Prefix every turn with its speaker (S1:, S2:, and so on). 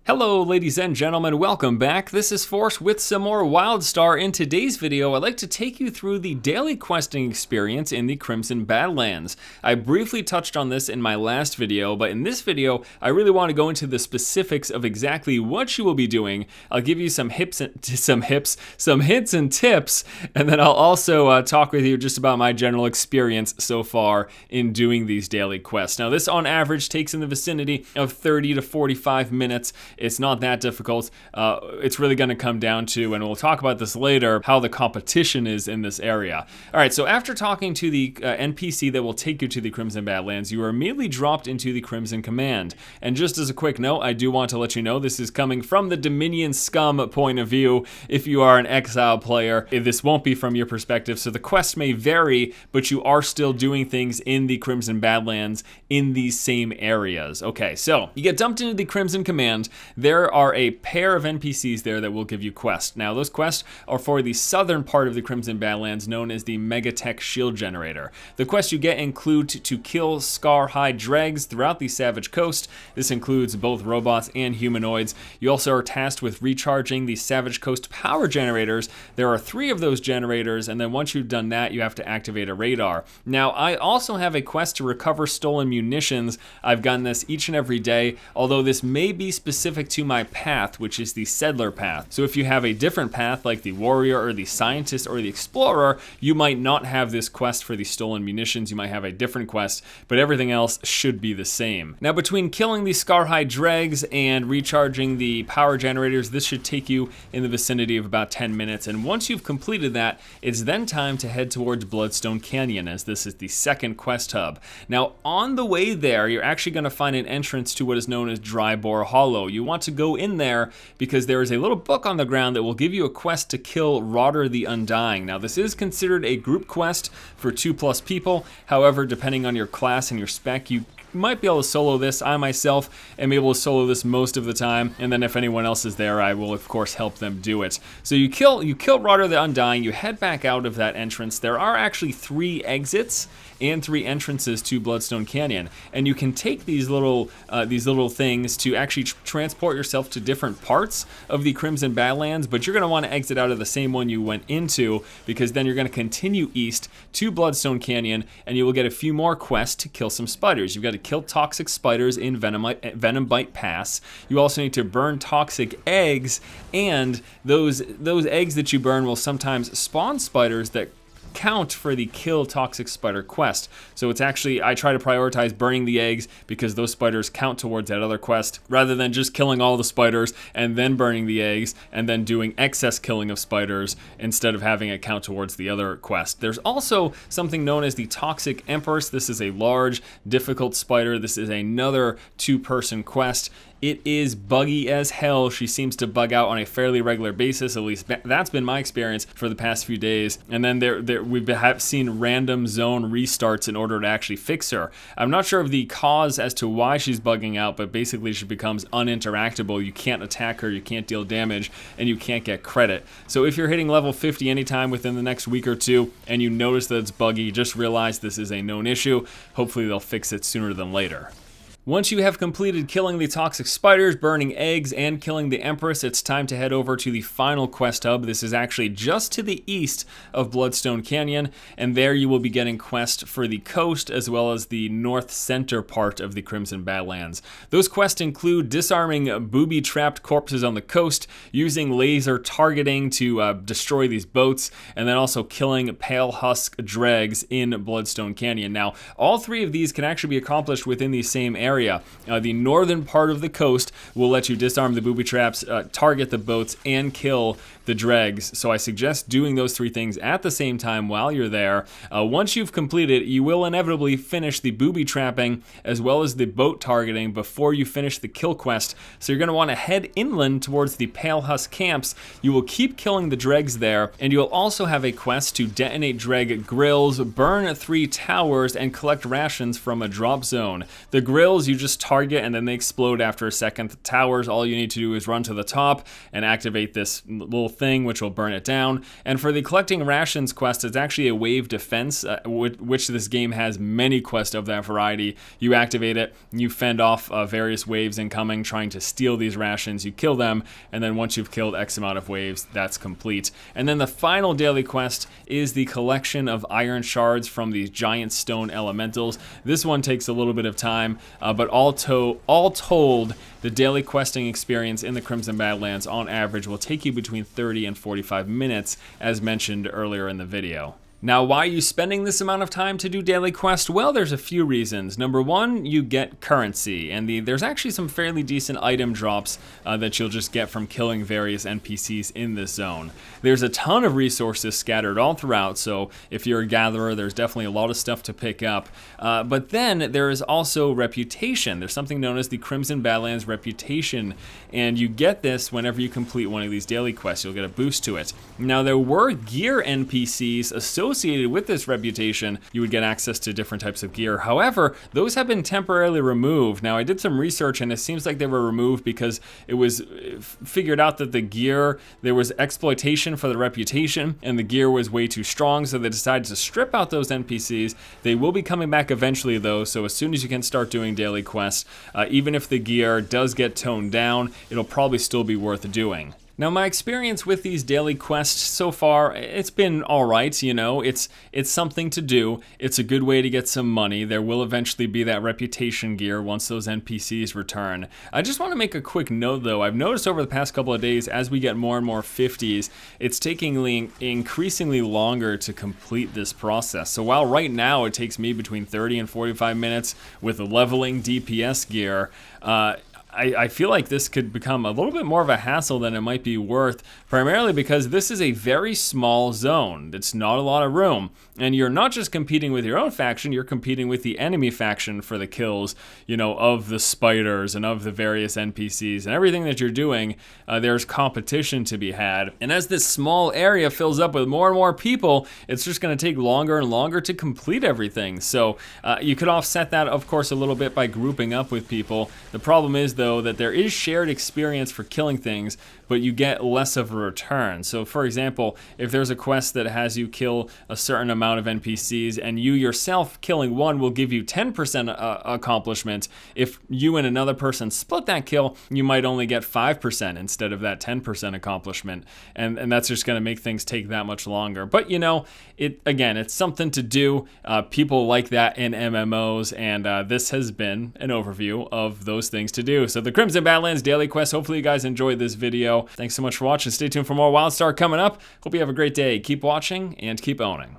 S1: Hello ladies and gentlemen, welcome back. This is Force with some more WildStar. In today's video, I'd like to take you through the daily questing experience in the Crimson Badlands. I briefly touched on this in my last video, but in this video, I really want to go into the specifics of exactly what you will be doing. I'll give you some hints and tips, and then I'll also talk with you just about my general experience so far in doing these daily quests. Now this on average takes in the vicinity of 30 to 45 minutes. It's not that difficult. It's really going to come down to, and we'll talk about this later, how the competition is in this area. All right, so after talking to the NPC that will take you to the Crimson Badlands, you are immediately dropped into the Crimson Command. And just as a quick note, I do want to let you know this is coming from the Dominion scum point of view. If you are an exile player, this won't be from your perspective, so the quest may vary, but you are still doing things in the Crimson Badlands in these same areas. Okay, so you get dumped into the Crimson Command. There are a pair of NPCs there that will give you quests. Now, those quests are for the southern part of the Crimson Badlands, known as the Megatech Shield Generator. The quests you get include to kill Scar-High dregs throughout the Savage Coast. This includes both robots and humanoids. You also are tasked with recharging the Savage Coast power generators. There are 3 of those generators, and then once you've done that, you have to activate a radar. Now, I also have a quest to recover stolen munitions. I've gotten this each and every day, although this may be specific to my path, which is the Settler path. So if you have a different path like the Warrior or the Scientist or the Explorer, you might not have this quest for the stolen munitions. You might have a different quest, but everything else should be the same. Now, between killing the Scar-High dregs and recharging the power generators, this should take you in the vicinity of about 10 minutes. And once you've completed that, it's then time to head towards Bloodstone Canyon, as this is the second quest hub. Now, on the way there, you're actually going to find an entrance to what is known as Dry Boar Hollow. You want to go in there because there is a little book on the ground that will give you a quest to kill Rodder the Undying. Now, this is considered a group quest for 2+ people. However, depending on your class and your spec, you might be able to solo this. I myself am able to solo this most of the time, and then if anyone else is there, I will of course help them do it. So you kill Rodder the Undying, you head back out of that entrance. There are actually 3 exits and 3 entrances to Bloodstone Canyon, and you can take these little things to actually transport yourself to different parts of the Crimson Badlands, but you're going to want to exit out of the same one you went into, because then you're going to continue east to Bloodstone Canyon, and you will get a few more quests to kill some spiders. You've got to kill toxic spiders in Venom Bite Pass. You also need to burn toxic eggs, and those eggs that you burn will sometimes spawn spiders that count for the kill toxic spider quest. So it's actually, I try to prioritize burning the eggs because those spiders count towards that other quest, rather than just killing all the spiders and then burning the eggs and then doing excess killing of spiders instead of having it count towards the other quest. There's also something known as the Toxic Empress. This is a large, difficult spider. This is another 2-person quest. It is buggy as hell. She seems to bug out on a fairly regular basis. At least that's been my experience for the past few days. And then we've seen random zone restarts in order to actually fix her. I'm not sure of the cause as to why she's bugging out, but basically she becomes uninteractable. You can't attack her, you can't deal damage, and you can't get credit. So if you're hitting level 50 anytime within the next week or 2 and you notice that it's buggy, just realize this is a known issue. Hopefully they'll fix it sooner than later. Once you have completed killing the toxic spiders, burning eggs, and killing the Empress, it's time to head over to the final quest hub. This is actually just to the east of Bloodstone Canyon, and there you will be getting quests for the coast as well as the north center part of the Crimson Badlands. Those quests include disarming booby-trapped corpses on the coast, using laser targeting to destroy these boats, and then also killing pale husk dregs in Bloodstone Canyon. Now, all 3 of these can actually be accomplished within the same area. The northern part of the coast will let you disarm the booby traps, target the boats, and kill the dregs. So I suggest doing those 3 things at the same time while you're there. Once you've completed, you will inevitably finish the booby trapping as well as the boat targeting before you finish the kill quest. So you're going to want to head inland towards the Pale Husk camps. You will keep killing the dregs there, and you'll also have a quest to detonate dreg grills, burn 3 towers, and collect rations from a drop zone. The grills kills, you just target and then they explode after a second. The towers, all you need to do is run to the top and activate this little thing, which will burn it down. And for the collecting rations quest, it's actually a wave defense, which this game has many quests of that variety. You activate it, you fend off various waves incoming trying to steal these rations, you kill them, and then once you've killed X amount of waves, that's complete. And then the final daily quest is the collection of iron shards from these giant stone elementals. This one takes a little bit of time, but all told, the daily questing experience in the Crimson Badlands on average will take you between 30 and 45 minutes, as mentioned earlier in the video. Now, why are you spending this amount of time to do daily quest? Well, there's a few reasons. Number one, you get currency, and there's actually some fairly decent item drops that you'll just get from killing various NPCs in this zone. There's a ton of resources scattered all throughout, so if you're a gatherer, there's definitely a lot of stuff to pick up. But then there is also reputation. There's something known as the Crimson Badlands reputation, and you get this whenever you complete one of these daily quests. You'll get a boost to it. Now, there were gear NPCs associated with this reputation. You would get access to different types of gear. However, those have been temporarily removed. Now, I did some research and it seems like they were removed because it was figured out that the gear, there was exploitation for the reputation and the gear was way too strong, so they decided to strip out those NPCs. They will be coming back eventually though, so as soon as you can start doing daily quests, even if the gear does get toned down, it'll probably still be worth doing. Now, my experience with these daily quests so far, it's been alright, you know, it's something to do, it's a good way to get some money. There will eventually be that reputation gear once those NPCs return. I just want to make a quick note though, I've noticed over the past couple of days as we get more and more 50s, it's taking increasingly longer to complete this process. So while right now it takes me between 30 and 45 minutes with leveling DPS gear, I feel like this could become a little bit more of a hassle than it might be worth, primarily because this is a very small zone. It's not a lot of room, and you're not just competing with your own faction, you're competing with the enemy faction for the kills, you know, of the spiders and of the various NPCs and everything that you're doing. There's competition to be had, and as this small area fills up with more and more people, it's just going to take longer and longer to complete everything. So you could offset that, of course, a little bit by grouping up with people. The problem is, though, that there is shared experience for killing things, but you get less of a return. So for example, if there's a quest that has you kill a certain amount of NPCs and you yourself killing one will give you 10% accomplishment, if you and another person split that kill, you might only get 5% instead of that 10% accomplishment. And that's just gonna make things take that much longer. But you know, again, it's something to do. People like that in MMOs, and this has been an overview of those things to do. So the Crimson Badlands Daily Quest, hopefully you guys enjoyed this video. Thanks so much for watching. Stay tuned for more WildStar coming up. Hope you have a great day. Keep watching and keep owning.